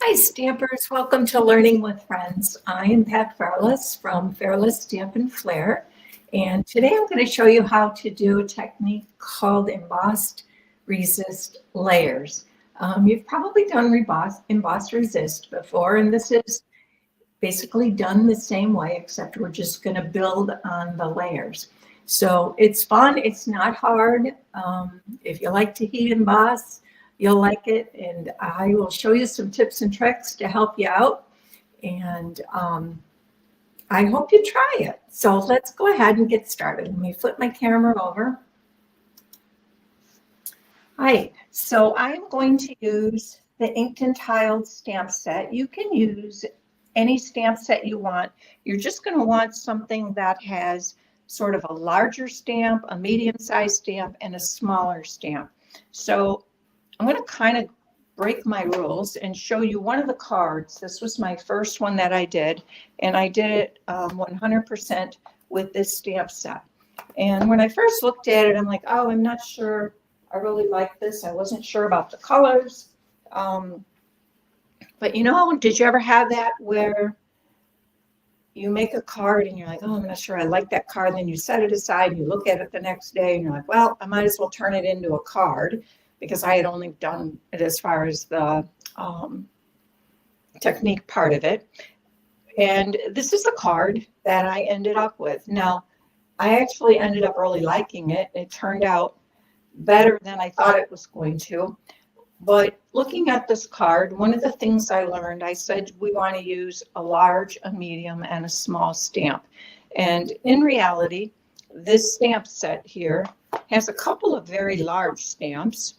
Hi, Stampers. Welcome to Learning with Friends. I am Pat Farless from Farless Stamp and Flair, and today I'm going to show you how to do a technique called Embossed Resist Layers. You've probably done Embossed Resist before, and this is basically done the same way, except we're just going to build on the layers. So it's fun. It's not hard. If you like to heat emboss, you'll like it. And I will show you some tips and tricks to help you out. And I hope you try it. So let's go ahead and get started. Let me flip my camera over. All right, so I'm going to use the inked and tiled stamp set. You can use any stamp set you want. You're just going to want something that has sort of a larger stamp, a medium-sized stamp, and a smaller stamp. So I'm going to kind of break my rules and show you one of the cards. This was my first one that I did, and I did it 100% with this stamp set. And when I first looked at it, I'm like, oh, I'm not sure I really like this. I wasn't sure about the colors. But did you ever have that where you make a card and you're like, oh, I'm not sure I like that card. And then you set it aside and you look at it the next day and you're like, well, I might as well turn it into a card because I had only done it as far as the technique part of it. And this is a card that I ended up with. Now, I actually ended up really liking it. It turned out better than I thought it was going to. But looking at this card, one of the things I learned, I said we want to use a large, a medium, and a small stamp. And in reality, this stamp set here has a couple of very large stamps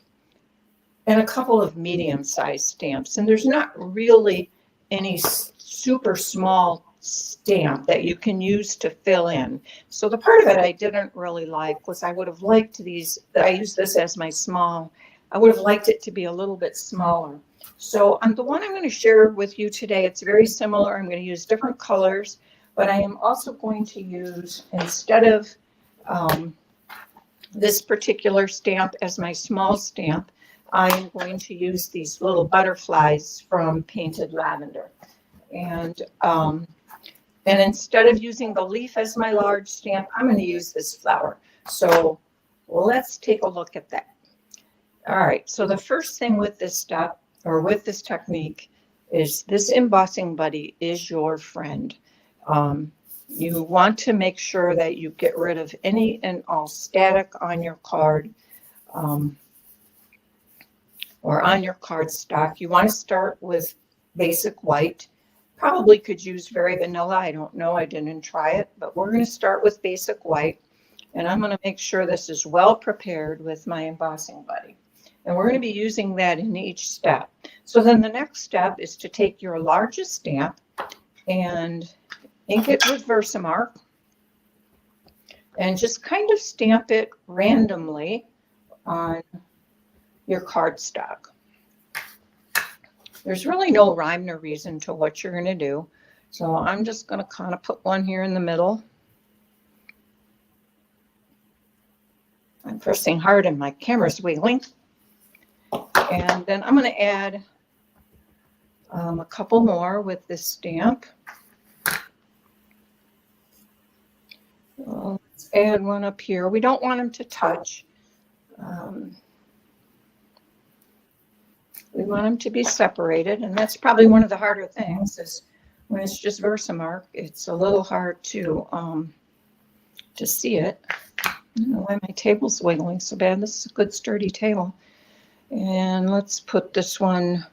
and a couple of medium-sized stamps. And there's not really any super small stamp that you can use to fill in. So the part of it I didn't really like was I would have liked I use this as my small. I would have liked it to be a little bit smaller. So the one I'm going to share with you today, it's very similar. I'm going to use different colors, but I am also going to use, instead of this particular stamp as my small stamp, I am going to use these little butterflies from Painted Lavender. And instead of using the leaf as my large stamp, I'm going to use this flower. So let's take a look at that. All right, so the first thing with this step, or with this technique, is this embossing buddy is your friend. You want to make sure that you get rid of any and all static on your card or on your cardstock. You want to start with basic white. Probably could use very vanilla. I don't know. I didn't try it, but we're going to start with basic white. And I'm going to make sure this is well prepared with my embossing buddy. And we're going to be using that in each step. So then the next step is to take your largest stamp and ink it with Versamark and just kind of stamp it randomly on your cardstock. There's really no rhyme or reason to what you're going to do. So I'm just going to kind of put one here in the middle. I'm pressing hard and my camera's wiggling. And then I'm going to add a couple more with this stamp. Let's add one up here. We don't want them to touch. We want them to be separated, and that's probably one of the harder things is when it's just Versamark, it's a little hard to see it. I don't know why my table's wiggling so bad. This is a good sturdy table. And let's put this one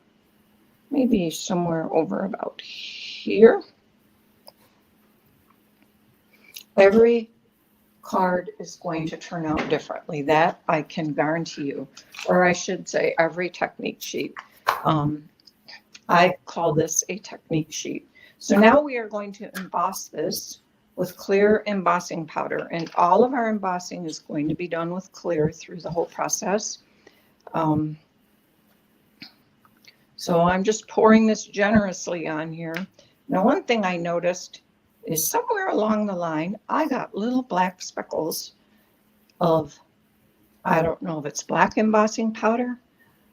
maybe somewhere over about here. Every card is going to turn out differently. That I can guarantee you. Or I should say every technique sheet. I call this a technique sheet. So now we are going to emboss this with clear embossing powder. And all of our embossing is going to be done with clear through the whole process. So I'm just pouring this generously on here. Now, one thing I noticed is somewhere along the line, I got little black speckles of, I don't know if it's black embossing powder,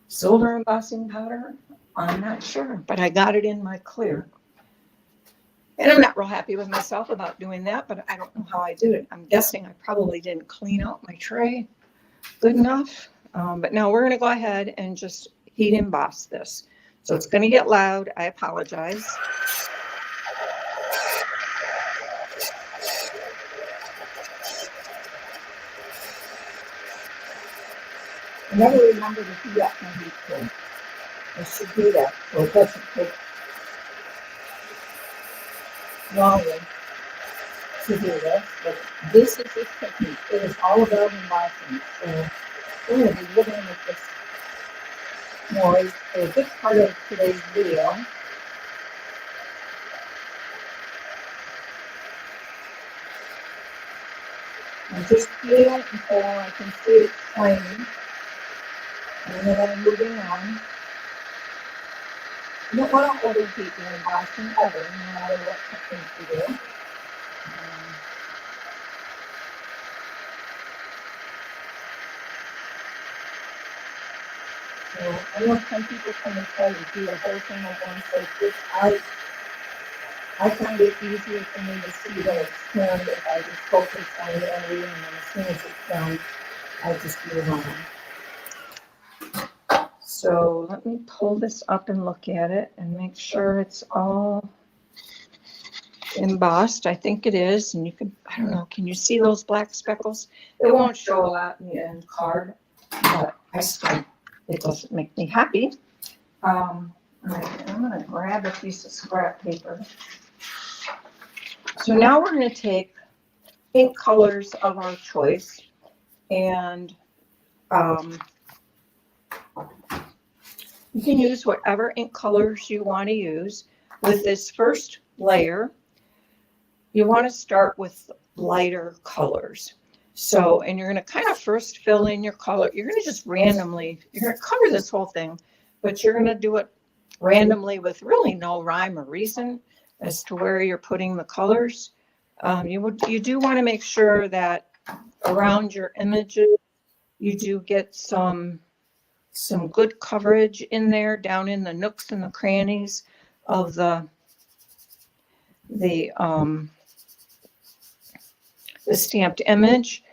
silver embossing powder. I'm not sure, but I got it in my clear. And I'm not real happy with myself about doing that, but I don't know how I did it. I'm guessing I probably didn't clean out my tray good enough. But now we're going to go ahead and just heat emboss this. So it's going to get loud. I apologize. I never remember to heat up my heat tool. I should do that so it doesn't take longer to do this. But this is this technique. It is all about embossing. So we're going to be living with this noise for a good part of today's video. I'm just heating it until I can see it flaming. And then I'm moving on. You don't want to overheat your embossing ever, no matter what technique you do. So I know some people come and try to do the whole thing at once like this. I find it easier for me to see that it's turned if I just focus on the area, and then as soon as it's done, I just move on. So let me pull this up and look at it and make sure it's all embossed. I think it is, and you can, I don't know, can you see those black speckles? It won't show a lot in the end card, but I still, it doesn't make me happy. All right, I'm going to grab a piece of scrap paper. So now we're going to take ink colors of our choice, and you can use whatever ink colors you want to use. With this first layer, you want to start with lighter colors. So, and you're going to kind of first fill in your color. You're going to just randomly, you're going to cover this whole thing, but you're going to do it randomly with really no rhyme or reason as to where you're putting the colors. You do want to make sure that around your images, you do get some good coverage in there, down in the nooks and the crannies of the stamped image.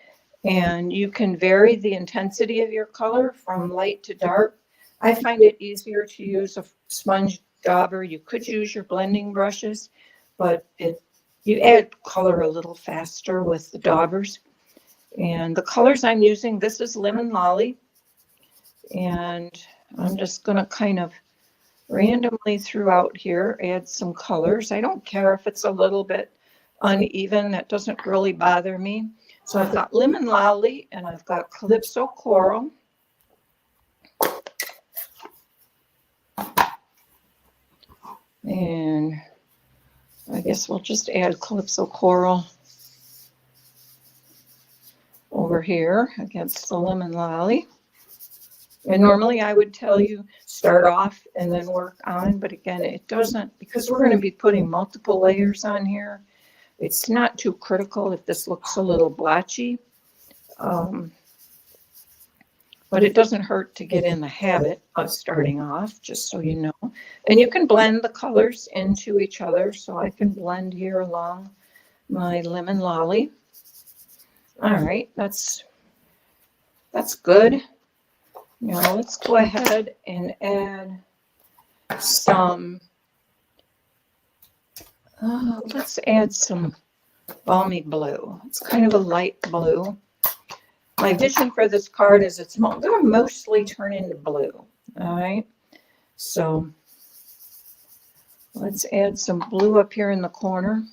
And you can vary the intensity of your color from light to dark. I find it easier to use a sponge dauber. You could use your blending brushes, but you add color a little faster with the daubers. And the colors I'm using, this is Lemon Lolly. And I'm just going to kind of randomly throughout here add some colors. I don't care if it's a little bit uneven. That doesn't really bother me. So I've got Lemon Lolly and I've got Calypso Coral. And I guess we'll just add Calypso Coral over here against the Lemon Lolly. And normally I would tell you start off and then work on, but again, it doesn't, because we're going to be putting multiple layers on here. It's not too critical if this looks a little blotchy, but it doesn't hurt to get in the habit of starting off, just so you know. And you can blend the colors into each other, so I can blend here along my Lemon Lolly. All right, that's good. Now let's go ahead and add some, let's add some Balmy Blue. It's kind of a light blue. My vision for this card is it's going to mostly turn into blue. All right, so let's add some blue up here in the corner.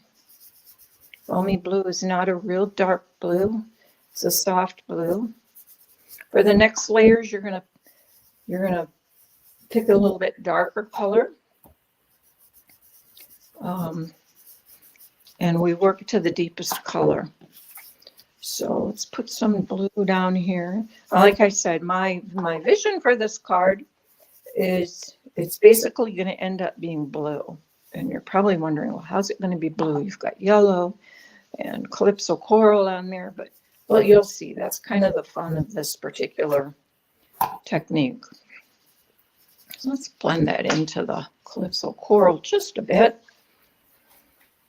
Balmy Blue is not a real dark blue. It's a soft blue. For the next layers, you're gonna pick a little bit darker color, and we work to the deepest color. So let's put some blue down here. Like I said, my vision for this card is it's basically going to end up being blue. And you're probably wondering, well, how's it going to be blue? You've got yellow and Calypso Coral on there, but well, you'll see. That's kind of the fun of this particular technique. So let's blend that into the Calypso coral just a bit.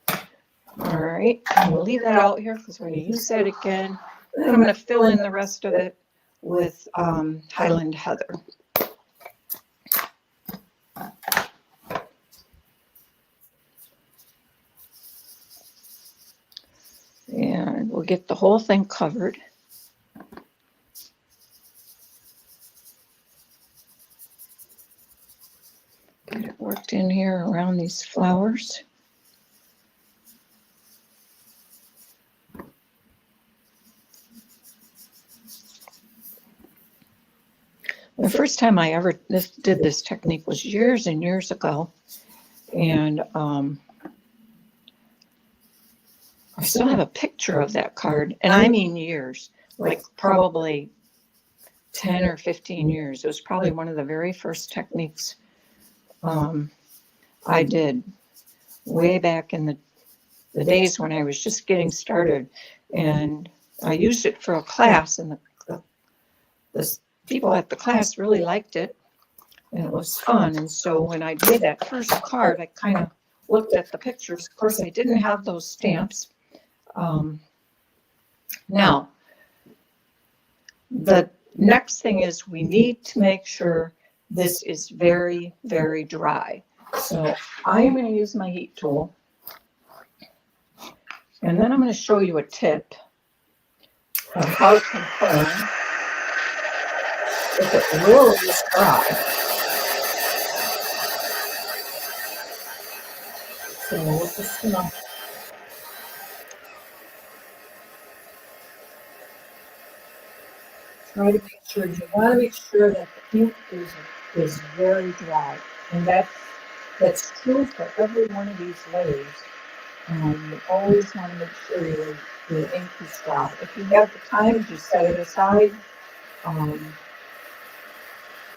All right, we'll leave that out here because we're going to use that again. Then I'm going to fill in the rest of it with Highland Heather. And we'll get the whole thing covered. Get it worked in here around these flowers. The first time I ever did this technique was years and years ago. And I still have a picture of that card. And I mean years, like probably 10 or 15 years. It was probably one of the very first techniques I did way back in the days when I was just getting started. And I used it for a class, and the people at the class really liked it, and it was fun. And so when I did that first card, I kind of looked at the pictures. Of course, I didn't have those stamps. Now, the next thing is we need to make sure this is very, very dry. So I am going to use my heat tool, and then I'm going to show you a tip of how to confirm if it really is dry. So we're just going to try to make sure, you want to make sure that the ink is very dry. And that's true for every one of these layers. You always want to make sure the ink is dry. If you have the time, just set it aside.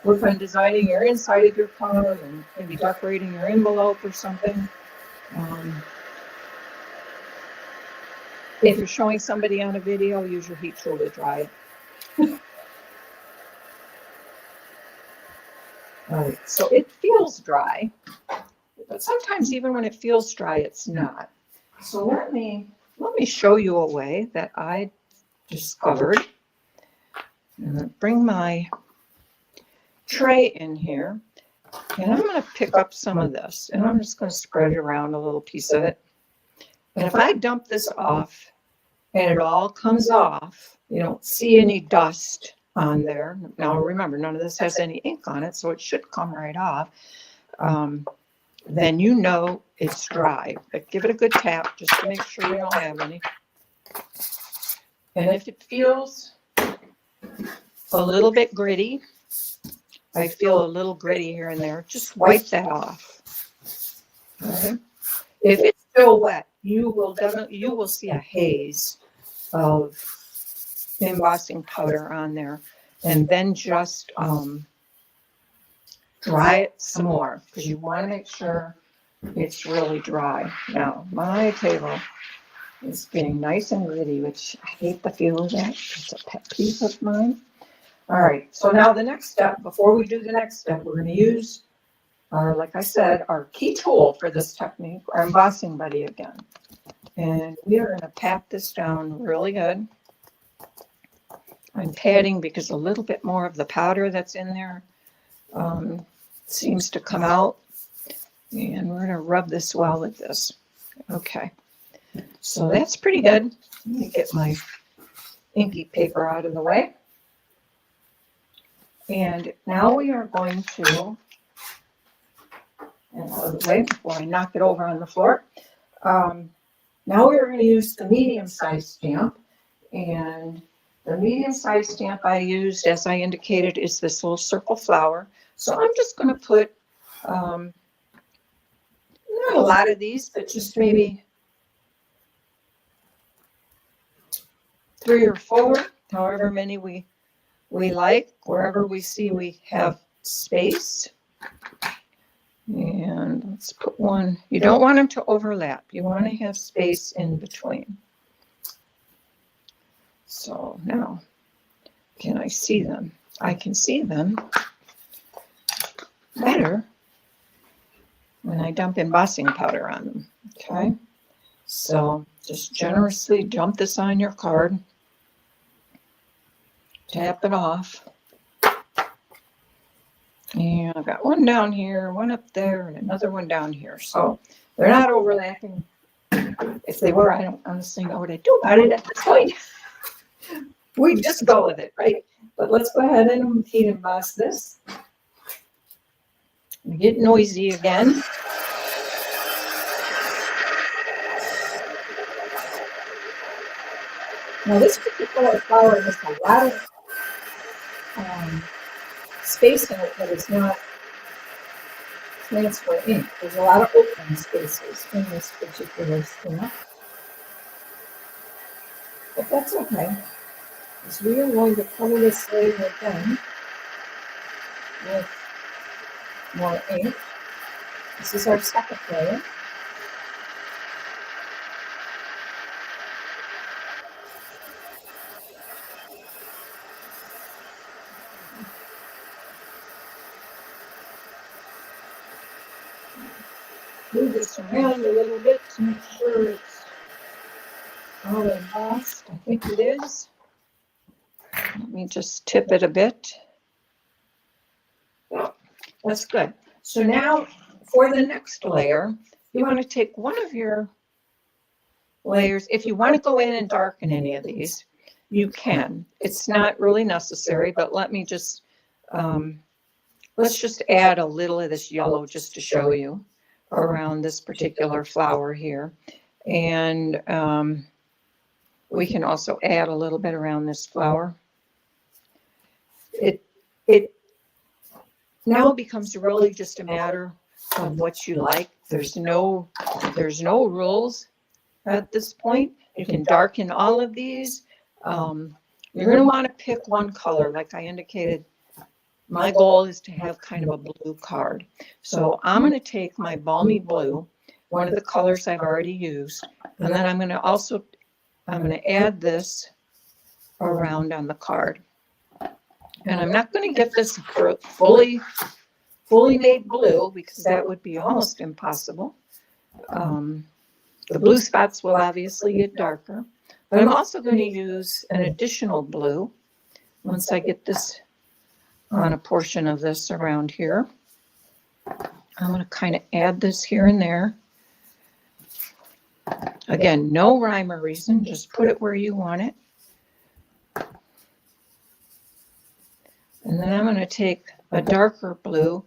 Work on designing your inside of your card and maybe decorating your envelope or something. If you're showing somebody on a video, use your heat tool to dry it. All right, so it feels dry, but sometimes even when it feels dry, it's not. So let me show you a way that I discovered. I'm going to bring my tray in here, and I'm going to pick up some of this, and I'm just going to spread it around a little piece of it. And if I dump this off and it all comes off, you don't see any dust on there. Now remember, none of this has any ink on it, so it should come right off. Then you know it's dry. But give it a good tap just to make sure you don't have any. And if it feels a little bit gritty, I feel a little gritty here and there, just wipe that off. Okay. If it's still wet, you will see a haze of embossing powder on there, and then just dry it some more because you want to make sure it's really dry. Now my table is getting nice and gritty, which I hate the feel of that. It's a pet peeve of mine. All right, so now the next step, before we do the next step, we're going to use our, like I said, our key tool for this technique, our embossing buddy again. And we are going to pat this down really good. I'm patting because a little bit more of the powder that's in there seems to come out. And we're going to rub this well with this. Okay, so that's pretty good. Let me get my inky paper out of the way. And now we are going to, and out of the way before I knock it over on the floor. Now we're going to use the medium-sized stamp, and the medium-sized stamp I used, as I indicated, is this little circle flower. So I'm just going to put, not a lot of these, but just maybe 3 or 4, however many we like, wherever we see we have space. And let's put one. You don't want them to overlap. You want to have space in between. So now, can I see them? I can see them. better when I dump embossing powder on them. Okay, so just generously dump this on your card, tap it off. And I've got one down here, one up there, and another one down here. So they're not overlapping. If they were, I don't honestly know what I'd do about it at this point. We just go with it, right? But let's go ahead and heat emboss this. Get noisy again. Now this particular flower has a lot of space in it that is not transfer ink. There's a lot of open spaces in this particular stamp. But that's okay, because we are going to cover this layer again with more ink. This is our second layer. Move this around a little bit to make sure it's all embossed. I think it is. Let me just tip it a bit. That's good. So now for the next layer, you want to take one of your layers. If you want to go in and darken any of these, you can. It's not really necessary, but let me just, let's just add a little of this yellow just to show you around this particular flower here. And we can also add a little bit around this flower. It now becomes really just a matter of what you like. There's no rules at this point. You can darken all of these. You're going to want to pick one color, like I indicated. My goal is to have kind of a blue card. So I'm going to take my balmy blue, one of the colors I've already used, and then I'm going to add this around on the card. And I'm not going to get this fully made blue because that would be almost impossible. The blue spots will obviously get darker, but I'm also going to use an additional blue once I get this on a portion of this around here. I'm going to kind of add this here and there. Again, no rhyme or reason, just put it where you want it. And then I'm going to take a darker blue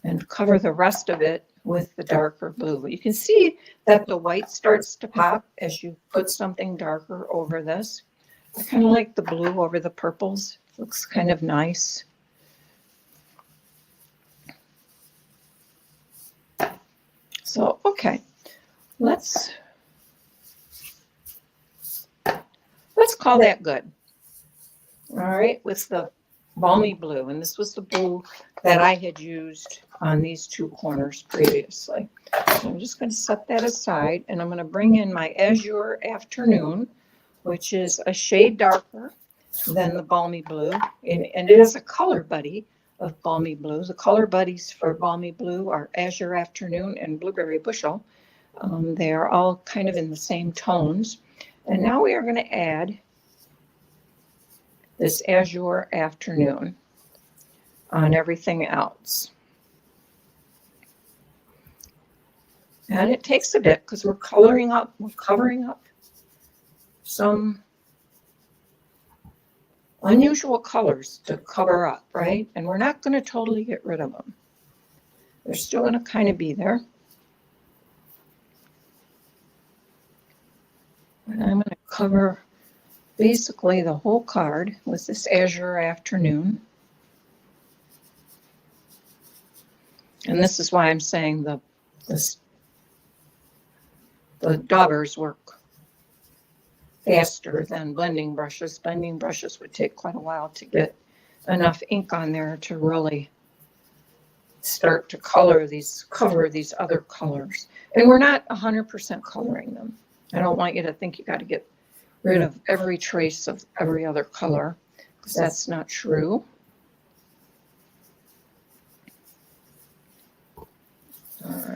and cover the rest of it with the darker blue. You can see that the white starts to pop as you put something darker over this. I kind of like the blue over the purples. It looks kind of nice. So, okay, let's call that good. All right, with the balmy blue, and this was the blue that I had used on these two corners previously. So I'm just going to set that aside, and I'm going to bring in my Azure Afternoon, which is a shade darker than the balmy blue, and it is a color buddy of balmy blue. The color buddies for balmy blue are Azure Afternoon and Blueberry Bushel. They are all kind of in the same tones. And now we are going to add this Azure Afternoon on everything else. And it takes a bit because we're covering up some unusual colors to cover up, right? And we're not going to totally get rid of them. They're still going to kind of be there. And I'm going to cover basically the whole card with this Azure Afternoon. And this is why I'm saying the daubers work faster than blending brushes. Blending brushes would take quite a while to get enough ink on there to really start to cover these other colors. And we're not 100% coloring them. I don't want you to think you got to get rid of every trace of every other color, because that's not true.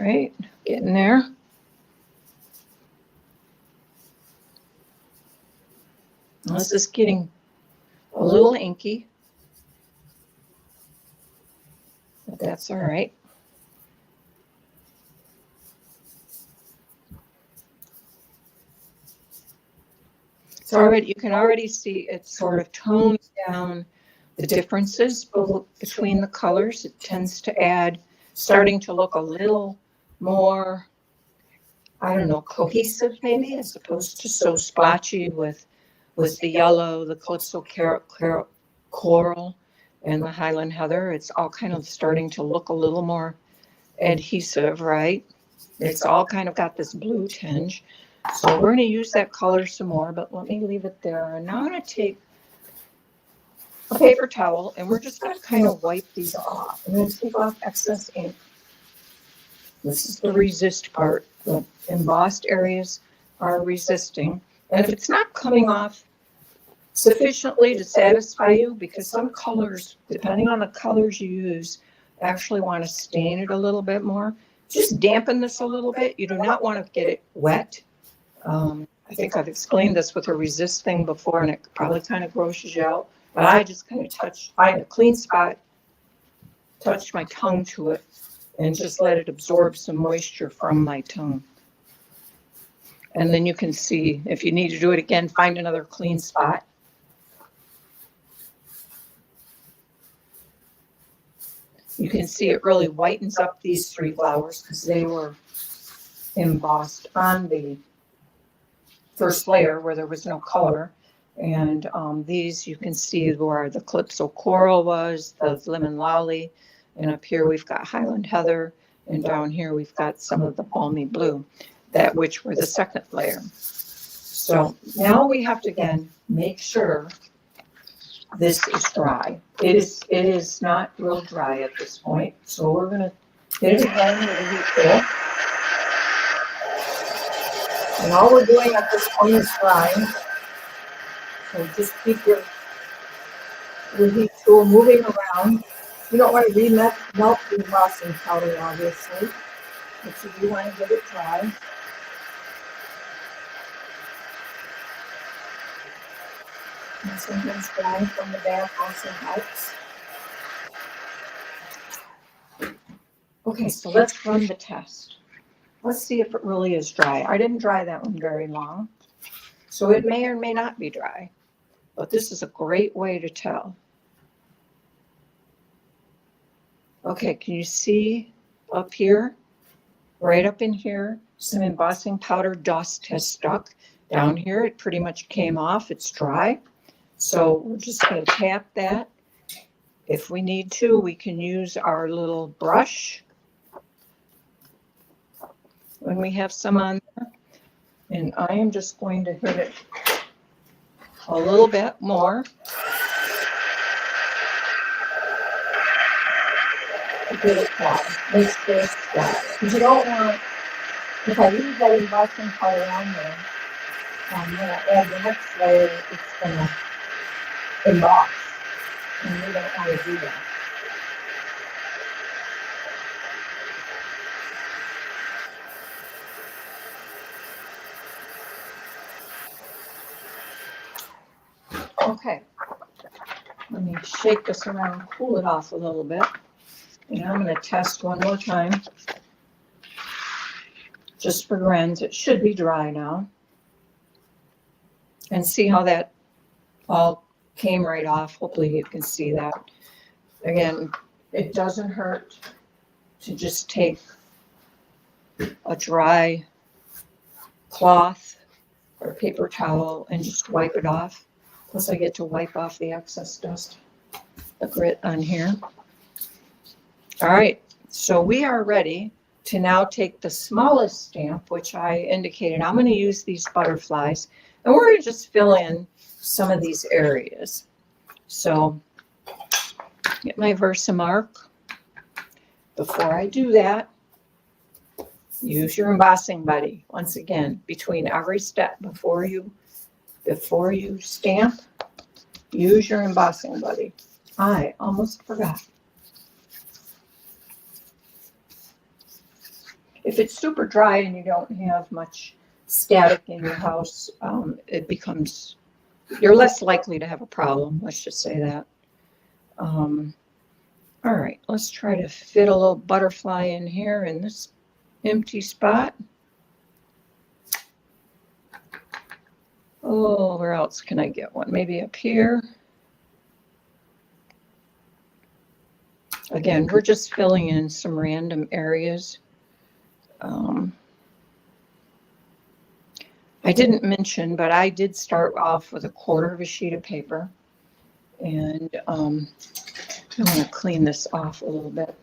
right, getting there. This is getting a little inky, but that's all right. It's already, you can already see it sort of tones down the differences between the colors. It tends to add, starting to look a little more, I don't know, cohesive maybe, as opposed to so splotchy with the yellow, the Calypso Coral, and the Highland Heather. It's all kind of starting to look a little more adhesive, right? It's all kind of got this blue tinge. So we're going to use that color some more, but let me leave it there. And now I'm going to take a paper towel and we're just going to kind of wipe these off. I'm going to take off excess ink. This is the resist part. The embossed areas are resisting. And if it's not coming off sufficiently to satisfy you, because some colors, depending on the colors you use, actually want to stain it a little bit more, just dampen this a little bit. You do not want to get it wet. I think I've explained this with a resist thing before, and it probably kind of grosses you out. But I just kind of find a clean spot, touch my tongue to it, and just let it absorb some moisture from my tongue. And then you can see, if you need to do it again, find another clean spot. You can see it really whitens up these three flowers because they were embossed on the first layer where there was no color. And these you can see where the Calypso Coral was, the Lemon Lolly, and up here we've got Highland Heather, and down here we've got some of the Balmy Blue, that which were the second layer. So now we have to again make sure this is dry. It is not real dry at this point, so we're going to hit it again with a heat tool. And all we're doing at this point is drying. So just keep your heat tool moving around. You don't want to remelt the embossing powder, obviously, but you do want to get it dry. And sometimes drying from the back also helps. Okay, so let's run the test. Let's see if it really is dry. I didn't dry that one very long, so it may or may not be dry, but this is a great way to tell. Okay, can you see up here, right up in here, some embossing powder dust has stuck. Down here, it pretty much came off. It's dry. So we're just going to tap that. If we need to, we can use our little brush when we have some on there. And I am just going to hit it a little bit more. To get it flat. Make sure it's flat. Because you don't want, if I leave that embossing powder on there, when I add the next layer, it's going to emboss. And we don't want to do that. Okay, let me shake this around, cool it off a little bit. And I'm going to test one more time. Just for grins, it should be dry now. And see how that all came right off. Hopefully you can see that. Again, it doesn't hurt to just take a dry cloth or paper towel and just wipe it off. Plus I get to wipe off the excess dust, the grit on here. All right, so we are ready to now take the smallest stamp, which I indicated. I'm going to use these butterflies, and we're going to just fill in some of these areas. So get my Versamark. Before I do that, use your embossing buddy. Once again, between every step before you stamp, use your embossing buddy. I almost forgot. if it's super dry and you don't have much static in your house, you're less likely to have a problem. Let's just say that. All right, let's try to fit a little butterfly in here in this empty spot. Oh, where else can I get one? Maybe up here. Again, we're just filling in some random areas. I didn't mention, but I did start off with a quarter of a sheet of paper. And I want to clean this off a little bit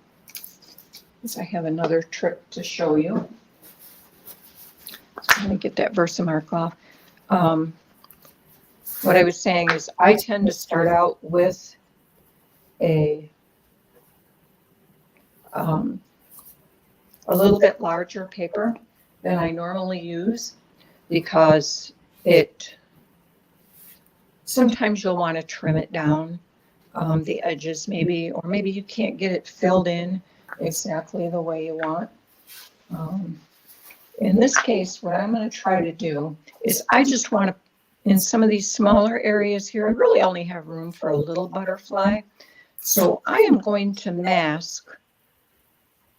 because I have another trick to show you. So let me get that Versamark off. What I was saying is I tend to start out with a little bit larger paper than I normally use because sometimes you'll want to trim it down, the edges maybe, or maybe you can't get it filled in exactly the way you want. In this case, what I'm going to try to do is I just want to, in some of these smaller areas here, I really only have room for a little butterfly. So I am going to mask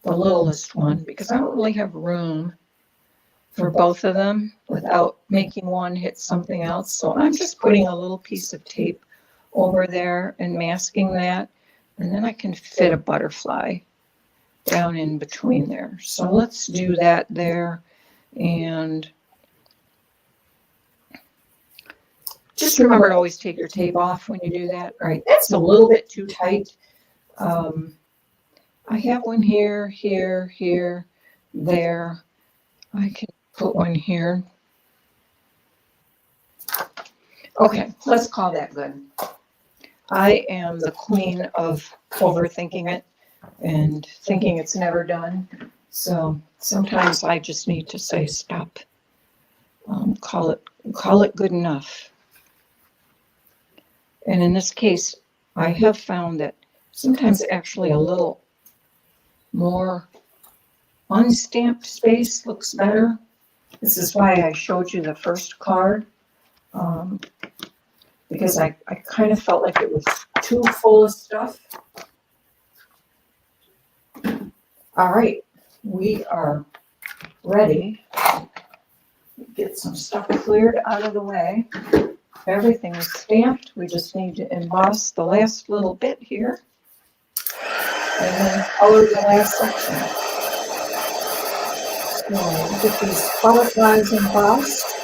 the littlest one because I don't really have room for both of them without making one hit something else. So I'm just putting a little piece of tape over there and masking that, and then I can fit a butterfly down in between there. So let's do that there, and just remember to always take your tape off when you do that. All right, that's a little bit too tight. I have one here, here, here, there. I can put one here. Okay, let's call that good. I am the queen of overthinking it and thinking it's never done. So sometimes I just need to say stop. Call it good enough. And in this case, I have found that sometimes actually a little more unstamped space looks better. This is why I showed you the first card, because I kind of felt like it was too full of stuff. All right, we are ready. Get some stuff cleared out of the way. Everything is stamped. We just need to emboss the last little bit here and then color the last section. So get these butterflies embossed.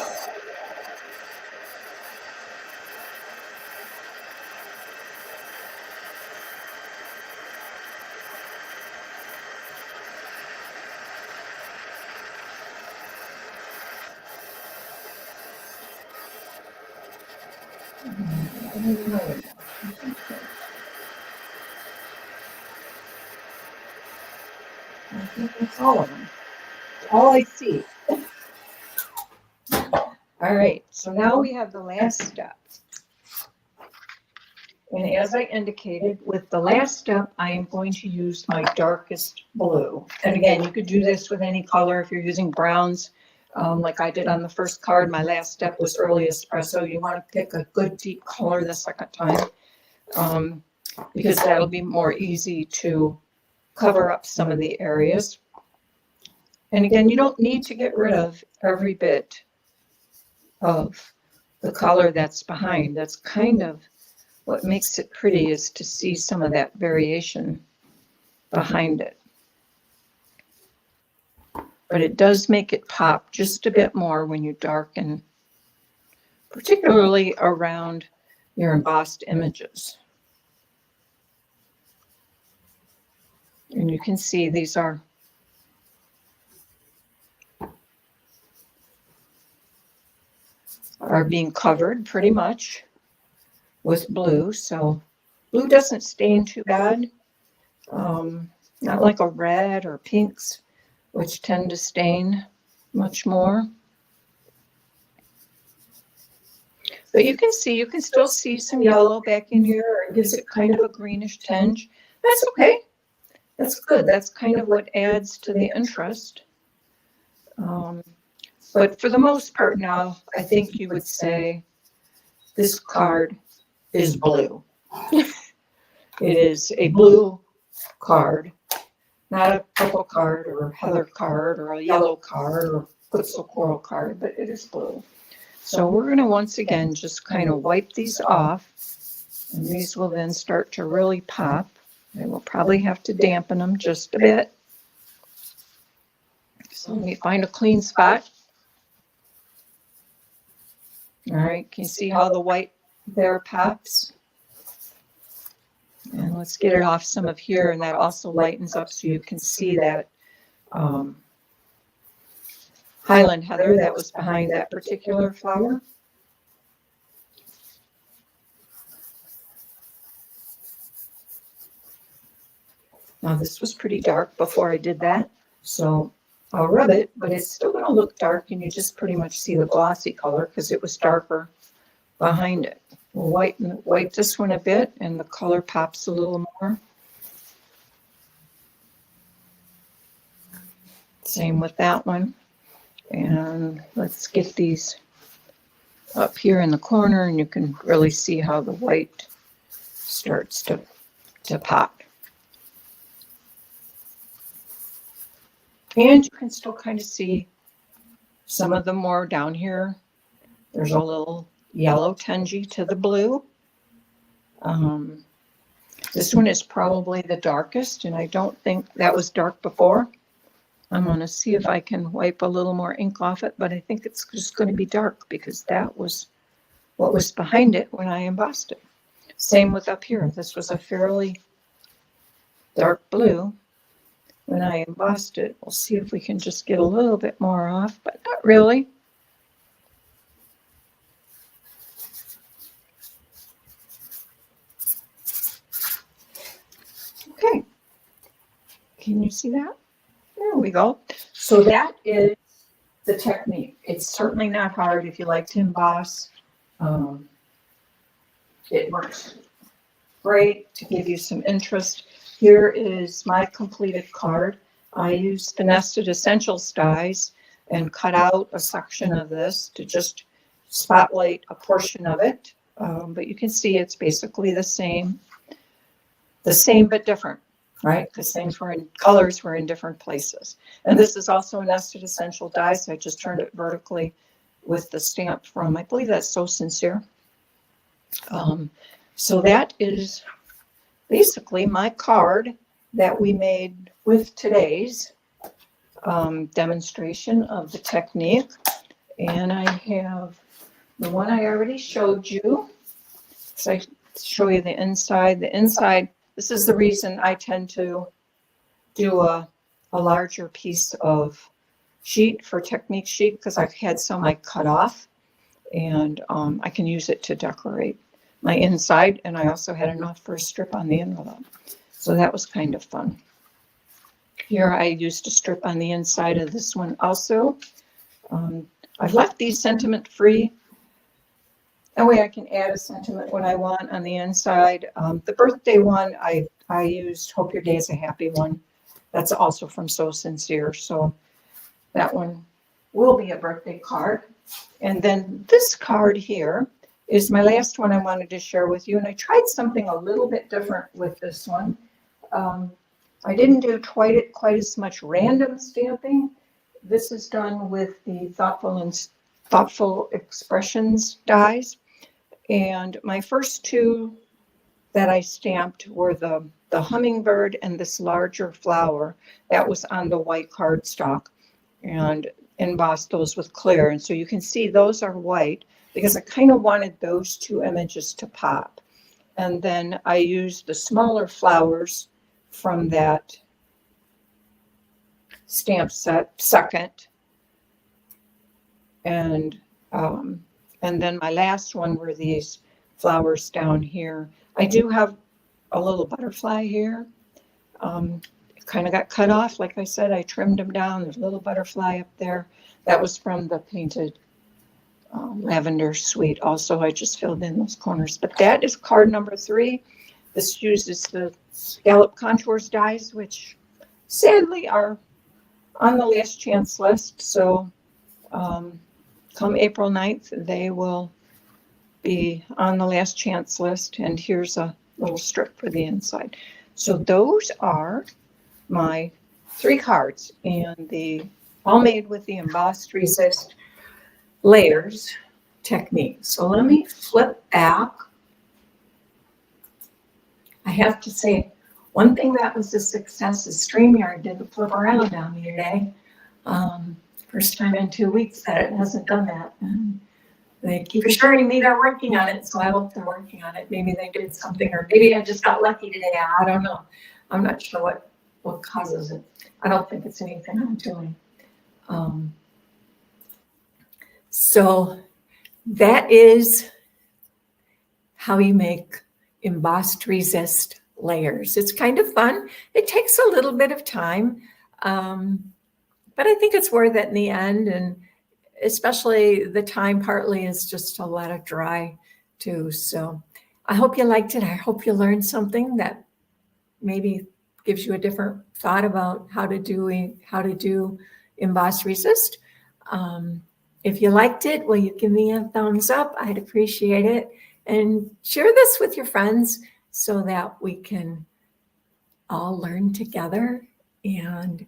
I think that's all of them. All I see. All right, so now we have the last step. And as I indicated, with the last step, I am going to use my darkest blue. And again, you could do this with any color if you're using browns. Like I did on the first card, my last step was early espresso. You want to pick a good deep color the second time, because that'll be more easy to cover up some of the areas. And again, you don't need to get rid of every bit of the color that's behind. That's kind of what makes it pretty, is to see some of that variation behind it. But it does make it pop just a bit more when you darken, particularly around your embossed images. And you can see these are being covered pretty much with blue. So blue doesn't stain too bad. Not like a red or pinks, which tend to stain much more. But you can still see some yellow back in here. It gives it kind of a greenish tinge. That's okay. That's good. That's kind of what adds to the interest. But for the most part now, I think you would say this card is blue. It is a blue card, not a purple card or a heather card or a yellow card or futsal coral card, but it is blue. So we're going to once again just kind of wipe these off, and these will then start to really pop. I will probably have to dampen them just a bit. So let me find a clean spot. All right, can you see how the white there pops? And let's get it off some of here, and that also lightens up so you can see that Highland heather that was behind that particular flower. Now this was pretty dark before I did that, so I'll rub it, but it's still going to look dark, and you just pretty much see the glossy color because it was darker behind it. We'll white this one a bit, and the color pops a little more. Same with that one. And let's get these up here in the corner, and you can really see how the white starts to pop. And you can still kind of see some of them more down here. There's a little yellow tinge to the blue. This one is probably the darkest, and I don't think that was dark before. I'm going to see if I can wipe a little more ink off it, but I think it's just going to be dark because that was what was behind it when I embossed it. Same with up here. This was a fairly dark blue when I embossed it. We'll see if we can just get a little bit more off, but not really. Okay, can you see that? There we go. So that is the technique. It's certainly not hard if you like to emboss. It works great to give you some interest. Here is my completed card. I used the Nested Essentials dies and cut out a section of this to just spotlight a portion of it. But you can see it's basically the same but different, right? Because things were in colors were in different places. And this is also a Nested Essential die, so I just turned it vertically with the stamp from, I believe that's So Sincere. So that is basically my card that we made with today's demonstration of the technique. And I have the one I already showed you. So I show you the inside. The inside, this is the reason I tend to do a larger piece of sheet for technique sheet, because I've had some I cut off, and I can use it to decorate my inside, and I also had enough for a strip on the envelope. So that was kind of fun. Here I used a strip on the inside of this one also. I've left these sentiment free. That way I can add a sentiment when I want on the inside. The birthday one, I used Hope Your Day is a Happy One. That's also from So Sincere. So that one will be a birthday card. And then this card here is my last one I wanted to share with you. And I tried something a little bit different with this one. I didn't do quite as much random stamping. This is done with the Thoughtful Expressions dies. And my first two that I stamped were the hummingbird and this larger flower that was on the white cardstock, and embossed those with clear. And so you can see those are white because I kind of wanted those two images to pop. And then I used the smaller flowers from that stamp set second. And then my last one were these flowers down here. I do have a little butterfly here. It kind of got cut off. Like I said, I trimmed them down. There's a little butterfly up there. That was from the painted lavender suite. Also, I just filled in those corners. But that is card number 3. This uses the Scallop Contours dies, which sadly are on the last chance list. So come April 9th, they will be on the last chance list. And here's a little strip for the inside. So those are my 3 cards, and the all made with the Embossed Resist Layers technique. So let me flip back. I have to say, one thing that was a success is StreamYard did the flip around on me today. First time in 2 weeks that it hasn't done that. And they keep assuring me they're working on it, so I hope they're working on it. Maybe they did something, or maybe I just got lucky today. I don't know. I'm not sure what causes it. I don't think it's anything I'm doing. So that is how you make embossed resist layers. It's kind of fun. It takes a little bit of time, but I think it's worth it in the end. And especially the time partly is just to let it dry too. So I hope you liked it. I hope you learned something that maybe gives you a different thought about how to do emboss resist. If you liked it, will you give me a thumbs up? I'd appreciate it. And share this with your friends so that we can all learn together. And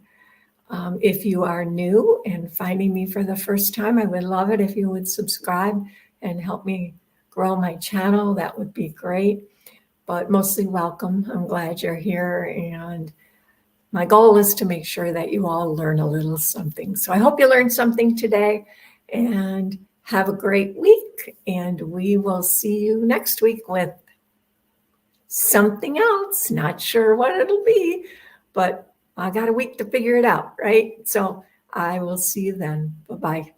if you are new and finding me for the first time, I would love it if you would subscribe and help me grow my channel. That would be great. But mostly welcome. I'm glad you're here. And my goal is to make sure that you all learn a little something. So I hope you learned something today, and have a great week. And we will see you next week with something else. Not sure what it'll be, but I got a week to figure it out, right? So I will see you then. Bye-bye.